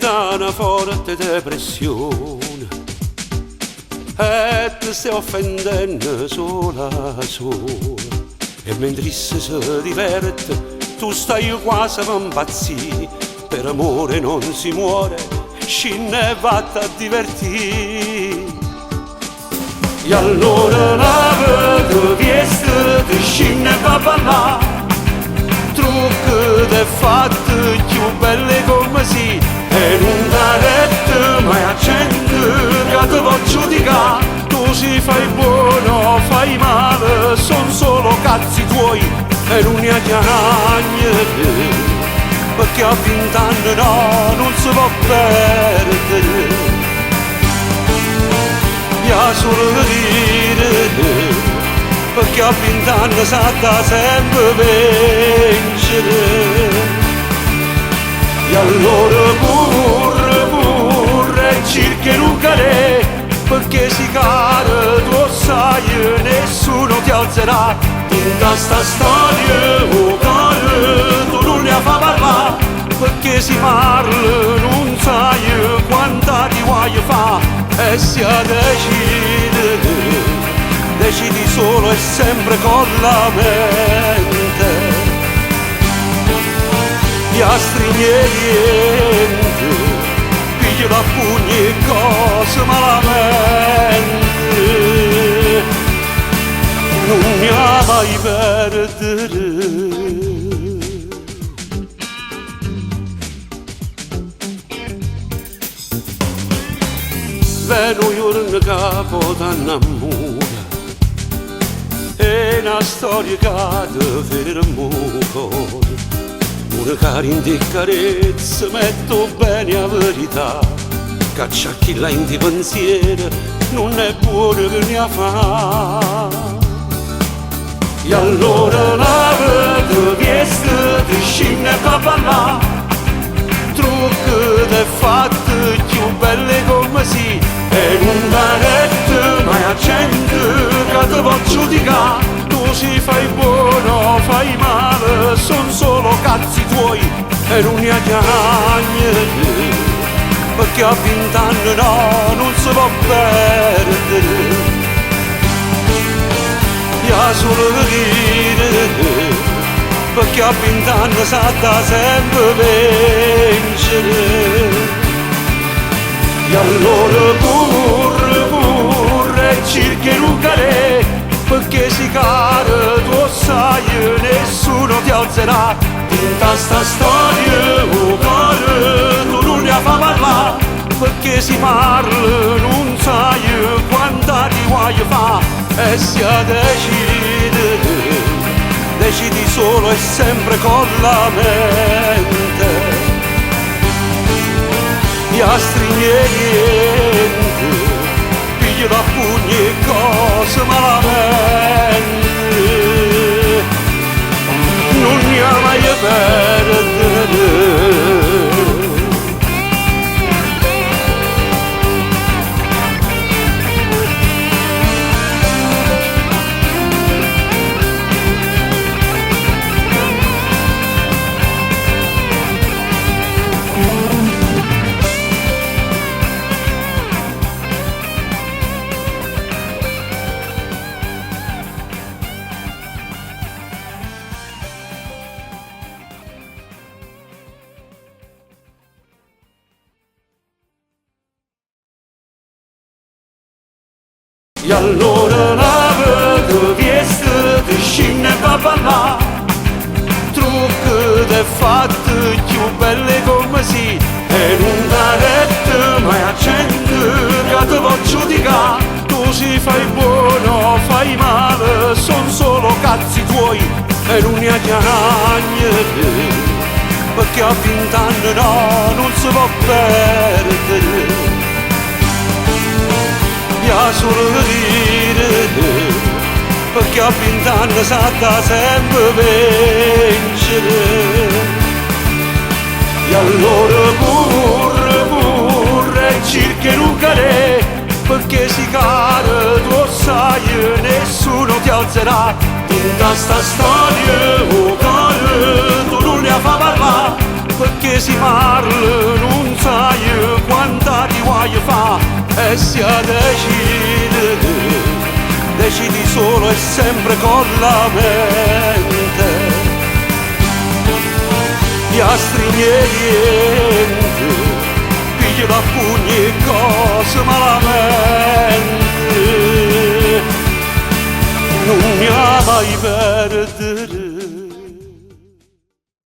da una forte depressione e ti stai offendendo sola sola, e mentre si diverte tu stai quasi per impazzire. Per amore non si muore, scinne e vatta a divertire. E allora la vita vieste ti scinne e va a ballare, trucchi te fatti più belle come si, e non t'arrette mai a gente che ti vuol giudicare. Tu si fai buono, fai male, son solo cazzi tuoi e non ne chiagni, perché a 20 anni no, non si può perdere. Io solo dire, perché a 20 anni sa da sempre vincere. E allora pure cerchi un calè, perché si cade tu sai nessuno ti alzerà. In questa storia o cuore tu non ne fa parlare, perché si parla non sai quanta ti vuoi fa. E se decidi solo e sempre con la mente, ti astringente, pigli da pugni e cose malamente, non mi ha mai perdere. Veno giorno capo t'annamora, è una storia che ti fermo il cuore. Una carinda di carezza metto bene la verità, caccia chi la in di pensiero non è buono che ne fa. E allora la vita vieste ti scinne e va a ballare, trucchi te fatti più belle come si, e non t'arrette mai a gente che ti vuol giudicare. Tu si fai buono, fai male, son solo cazzi tuoi e non ne chiagni, perché a 20 anni no, non si può perdere. Io solo dire, perché a 20 anni sa da sempre vincere. E allora pure cerchi un calè, perché si cade tu sai nessuno ti alzerà. In questa storia o cuore tu non ne fa parlare, perché si parla non sai quanta ti vuoi fa. E se decidi solo e sempre con la mente, ti astringente, pigli da pugni e cose malamente, non ne ha mai perdere. E allora la vita vieste ti scinne e va a ballare, trucchi te fatti più belle come si, e non t'arrette mai a gente che ti vuol giudicare. Tu si fai buono, fai male, son solo cazzi tuoi e non ne chiagni, perché a 20 anni no, non si può perdere. Io solo dire, perché a 20 anni sa da sempre vincere. E allora pure cerchi un calè, perché si cade tu sai nessuno ti alzerà. In questa storia o cuore tu non ne fa parlare, perché si parla non sai dovresti a decidere, decidi solo e sempre con la mente, gli astri niente, pigli da pugni e cose malamente, non mi ha mai perdere,